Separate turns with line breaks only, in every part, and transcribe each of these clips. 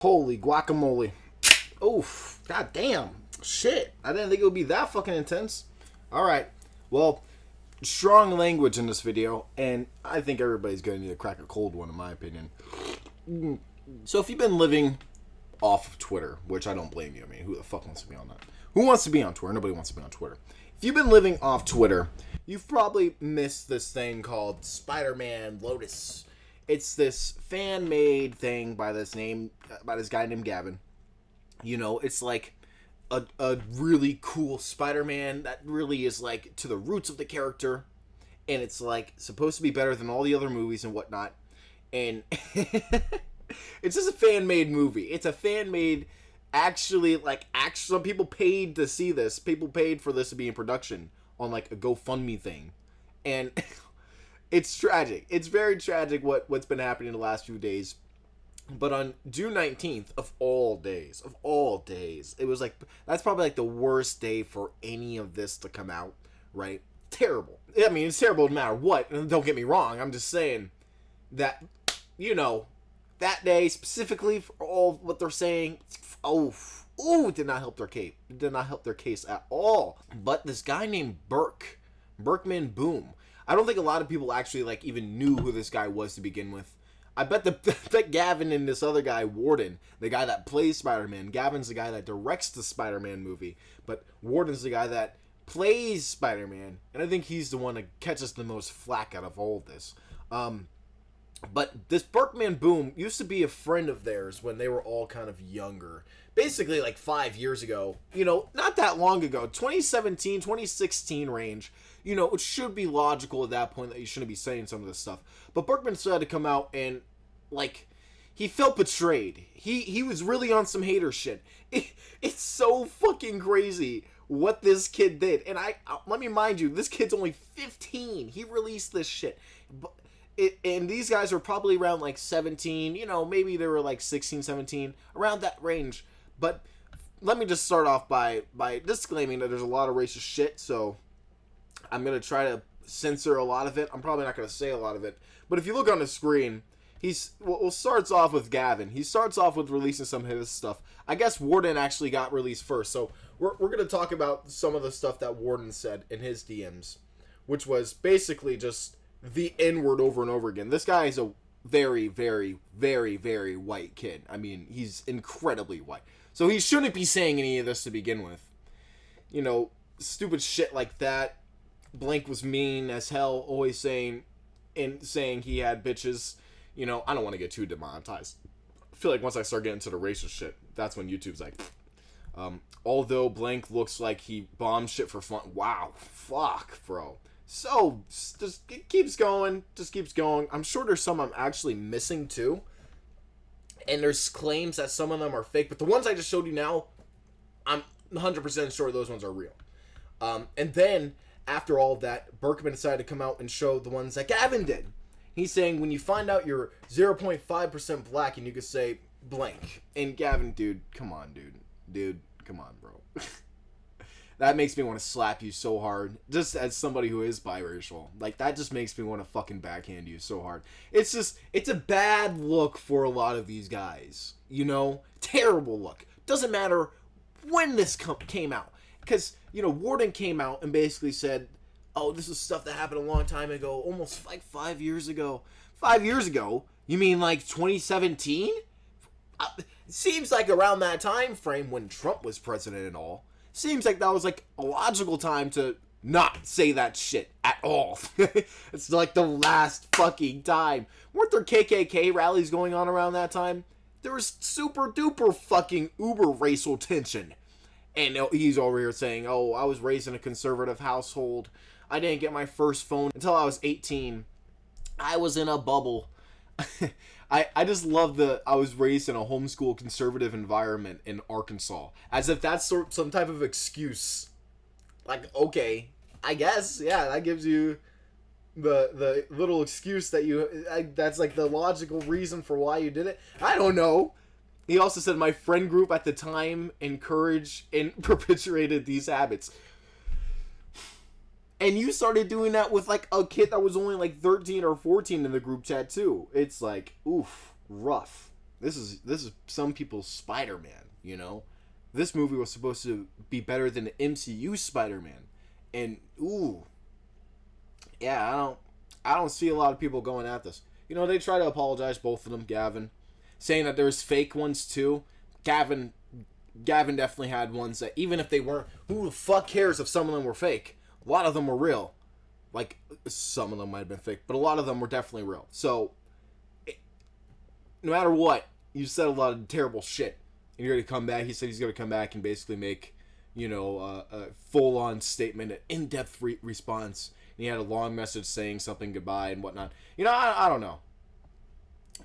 Holy guacamole. Oof. God damn. Shit. I didn't think it would be that fucking intense. Alright. Well, strong language in this video, and I think everybody's gonna need to crack a cold one in my opinion. So if you've been living off of Twitter, which I don't blame you. I mean, who the fuck wants to be on that? Who wants to be on Twitter? Nobody wants to be on Twitter. If you've been living off Twitter, you've probably missed this thing called Spider-Man Lotus. It's this fan-made thing by this guy named Gavin. You know, it's like a really cool Spider-Man that really is like to the roots of the character, and it's like supposed to be better than all the other movies and whatnot. And it's just a fan-made movie. It's a fan-made, actually, some people paid to see this. People paid for this to be in production on like a GoFundMe thing, and it's tragic. It's very tragic what's been happening in the last few days. But on June 19th, of all days, it was like, that's probably like the worst day for any of this to come out, right? Terrible. I mean, it's terrible no matter what. And don't get me wrong. I'm just saying that, you know, that day specifically for all what they're saying, it did not help their case. It did not help their case at all. But this guy named Berkman Boom, I don't think a lot of people actually like even knew who this guy was to begin with. I bet that Gavin and this other guy, Warden, the guy that plays Spider-Man, Gavin's the guy that directs the Spider-Man movie, but Warden's the guy that plays Spider-Man, and I think he's the one that catches the most flack out of all of this. But this Berkman Boom used to be a friend of theirs when they were all kind of younger. Basically like 5 years ago, you know, not that long ago, 2017, 2016 range. You know, it should be logical at that point that you shouldn't be saying some of this stuff. But Berkman decided to come out and, like, he felt betrayed. He was really on some hater shit. It's so fucking crazy what this kid did. And let me mind you, this kid's only 15. He released this shit. And these guys were probably around like 17, you know, maybe they were like 16, 17, around that range. But let me just start off by disclaiming that there's a lot of racist shit, so I'm going to try to censor a lot of it. I'm probably not going to say a lot of it. But if you look on the screen, starts off with Gavin. He starts off with releasing some of his stuff. I guess Warden actually got released first, so we're going to talk about some of the stuff that Warden said in his DMs, which was basically just the N-word over and over again. This guy is a very, very, very, very white kid. I mean, he's incredibly white. So he shouldn't be saying any of this to begin with. You know, stupid shit like that. Blank was mean as hell, always saying he had bitches. You know, I don't want to get too demonetized. I feel like once I start getting into the racist shit, that's when YouTube's like, although Blank looks like he bombed shit for fun. Wow. Fuck, bro. So, just keeps going. I'm sure there's some I'm actually missing too. And there's claims that some of them are fake. But the ones I just showed you now, I'm 100% sure those ones are real. And then, after all of that, Berkman decided to come out and show the ones that Gavin did. He's saying when you find out you're 0.5% black and you can say blank. And Gavin, dude, come on, dude. Dude, come on, bro. That makes me want to slap you so hard. Just as somebody who is biracial. Like, that just makes me want to fucking backhand you so hard. It's a bad look for a lot of these guys. You know? Terrible look. Doesn't matter when this came out. Because, you know, Warden came out and basically said, oh, this is stuff that happened a long time ago. Almost like 5 years ago. 5 years ago? You mean like 2017? It seems like around that time frame when Trump was president and all. Seems like that was like a logical time to not say that shit at all. It's like the last fucking time. Weren't there KKK rallies going on around that time? There was super duper fucking uber racial tension. And he's over here saying, oh, I was raised in a conservative household. I didn't get my first phone until I was 18. I was in a bubble. I just love I was raised in a homeschool conservative environment in Arkansas. As if that's some type of excuse. Like, okay, I guess, yeah, that gives you the little excuse that that's like the logical reason for why you did it. I don't know. He also said my friend group at the time encouraged and perpetuated these habits. And you started doing that with, like, a kid that was only, like, 13 or 14 in the group chat, too. It's like, oof, rough. This is some people's Spider-Man, you know? This movie was supposed to be better than the MCU Spider-Man. And ooh. Yeah, I don't see a lot of people going at this. You know, they try to apologize, both of them, Gavin, saying that there's fake ones too. Gavin definitely had ones that, even if they weren't, who the fuck cares if some of them were fake? A lot of them were real. Like, some of them might have been fake, but a lot of them were definitely real. So, no matter what, you said a lot of terrible shit. And you're going to come back. He said he's going to come back and basically make, you know, a full-on statement, an in-depth response. And he had a long message saying something goodbye and whatnot. You know, I don't know.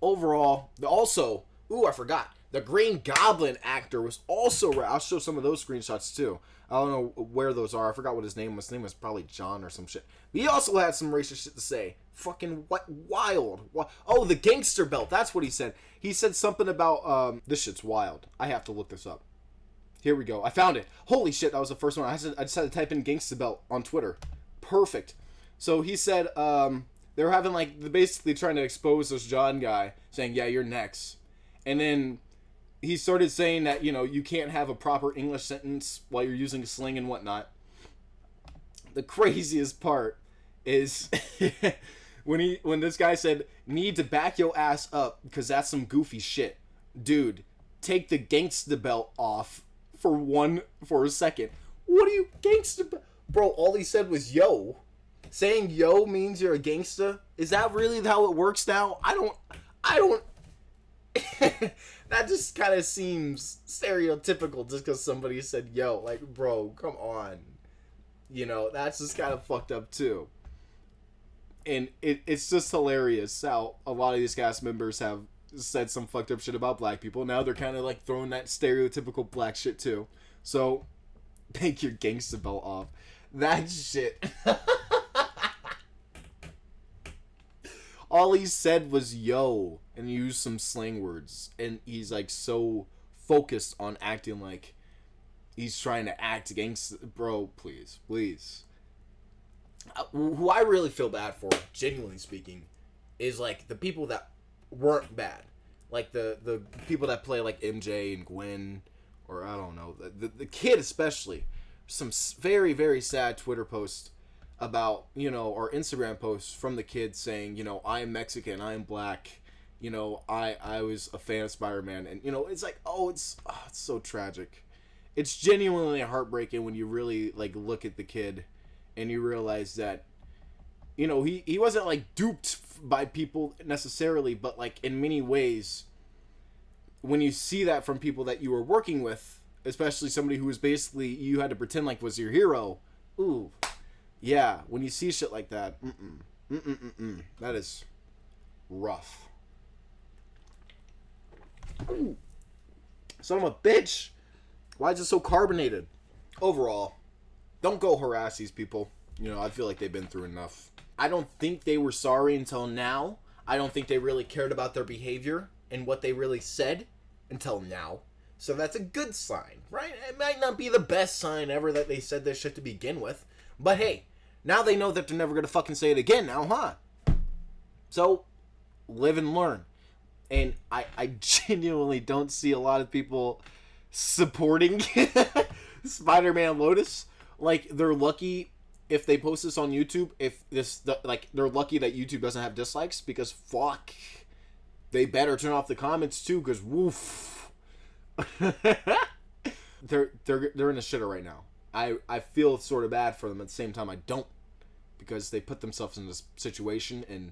Overall, also, ooh, I forgot. The Green Goblin actor was also... I'll show some of those screenshots, too. I don't know where those are. I forgot what his name was. His name was probably John or some shit. But he also had some racist shit to say. Fucking wild. Oh, the gangster belt. That's what he said. He said something about... this shit's wild. I have to look this up. Here we go. I found it. Holy shit, that was the first one. I just had to type in gangster belt on Twitter. Perfect. So he said... they were having, like... They're basically trying to expose this John guy. Saying, yeah, you're next. And then... he started saying that, you know, you can't have a proper English sentence while you're using slang and whatnot. The craziest part is when this guy said, need to back your ass up because that's some goofy shit. Dude, take the gangsta belt off for a second. What are you gangsta? Bro, all he said was yo. Saying yo means you're a gangsta? Is that really how it works now? I don't that just kind of seems stereotypical just because somebody said yo. Like, bro, come on. You know, that's just kind of fucked up too. And it's just hilarious how a lot of these cast members have said some fucked up shit about black people. Now they're kind of like throwing that stereotypical black shit too. So, take your gangsta belt off. That shit. All he said was yo and used some slang words. And he's like so focused on acting like he's trying to act against... Bro, please. Who I really feel bad for, genuinely speaking, is like the people that weren't bad. Like the people that play like MJ and Gwen, or I don't know, the kid especially. Some very, very sad Twitter posts about, you know, or Instagram posts from the kids saying, you know, I am Mexican, I am black, you know, I was a fan of Spider-Man, and, you know, it's like, it's so tragic. It's genuinely heartbreaking when you really, like, look at the kid and you realize that, you know, he wasn't, like, duped by people necessarily, but, like, in many ways, when you see that from people that you were working with, especially somebody who was basically, you had to pretend like was your hero, ooh. Yeah, when you see shit like that, that is rough. Ooh. Son of a bitch. Why is it so carbonated? Overall, don't go harass these people. You know, I feel like they've been through enough. I don't think they were sorry until now. I don't think they really cared about their behavior and what they really said until now. So that's a good sign, right? It might not be the best sign ever that they said this shit to begin with. But hey, now they know that they're never going to fucking say it again now, huh? So, live and learn. And I genuinely don't see a lot of people supporting Spider-Man Lotus. Like, they're lucky if they post this on YouTube, they're lucky that YouTube doesn't have dislikes, because fuck, they better turn off the comments too, because woof. they're in a shitter right now. I feel sort of bad for them. At the same time, I don't, because they put themselves in this situation, and,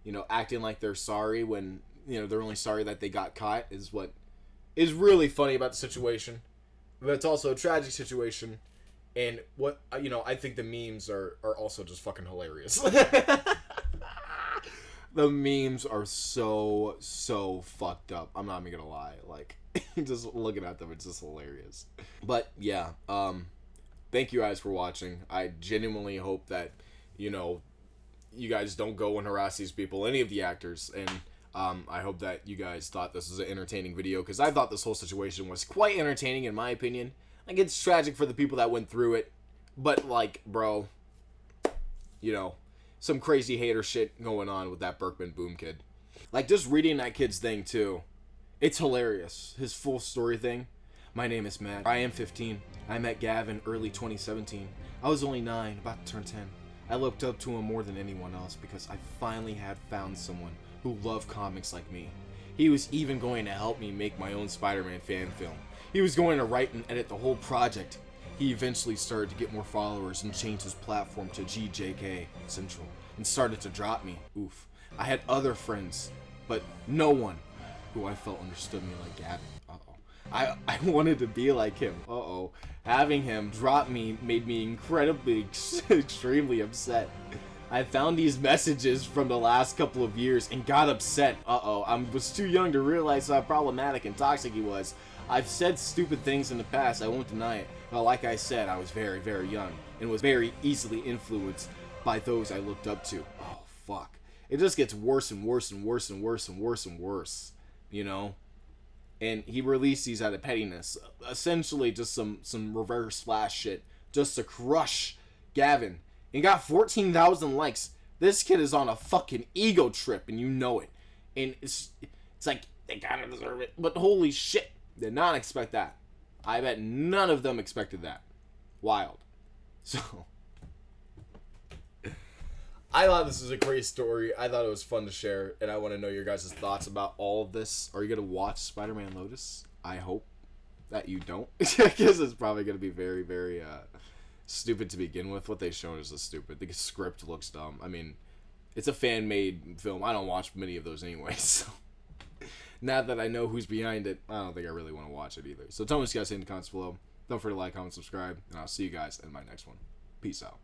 you know, acting like they're sorry when, you know, they're only sorry that they got caught is what is really funny about the situation. But it's also a tragic situation, and what, you know, I think the memes are also just fucking hilarious. The memes are so fucked up. I'm not even gonna lie. Like, just looking at them, it's just hilarious. But yeah, thank you guys for watching. I genuinely hope that, you know, you guys don't go and harass these people, any of the actors, and I hope that you guys thought this was an entertaining video, because I thought this whole situation was quite entertaining, in my opinion. Like, it's tragic for the people that went through it, but, like, bro, you know, some crazy hater shit going on with that Berkman Boom kid. Like, just reading that kid's thing, too, It's hilarious. His full story thing. My name is Matt. I am 15. I met Gavin early 2017. I was only 9, about to turn 10. I looked up to him more than anyone else because I finally had found someone who loved comics like me. He was even going to help me make my own Spider-Man fan film. He was going to write and edit the whole project. He eventually started to get more followers and changed his platform to GJK Central and started to drop me. Oof. I had other friends, but no one who I felt understood me like Gavin. Uh-oh. I wanted to be like him. Uh-oh. Having him drop me made me incredibly, extremely upset. I found these messages from the last couple of years and got upset. Uh-oh. I was too young to realize how problematic and toxic he was. I've said stupid things in the past, I won't deny it. But like I said, I was very, very young and was very easily influenced by those I looked up to. Oh, fuck. It just gets worse and worse and worse and worse and worse and worse, you know? And he released these out of pettiness. Essentially just some reverse flash shit just to crush Gavin. And got 14,000 likes. This kid is on a fucking ego trip and you know it. And it's like, they gotta deserve it. But holy shit, did not expect that. I bet none of them expected that. Wild. So, I thought this was a great story. I thought it was fun to share, and I want to know your guys' thoughts about all of this. Are you going to watch Spider-Man Lotus? I hope that you don't. I guess it's probably going to be very, very stupid to begin with. What they've shown is just stupid. The script looks dumb. I mean, it's a fan-made film. I don't watch many of those anyway, so now that I know who's behind it, I don't think I really want to watch it either. So tell me what you guys think in the comments below. Don't forget to like, comment, subscribe, and I'll see you guys in my next one. Peace out.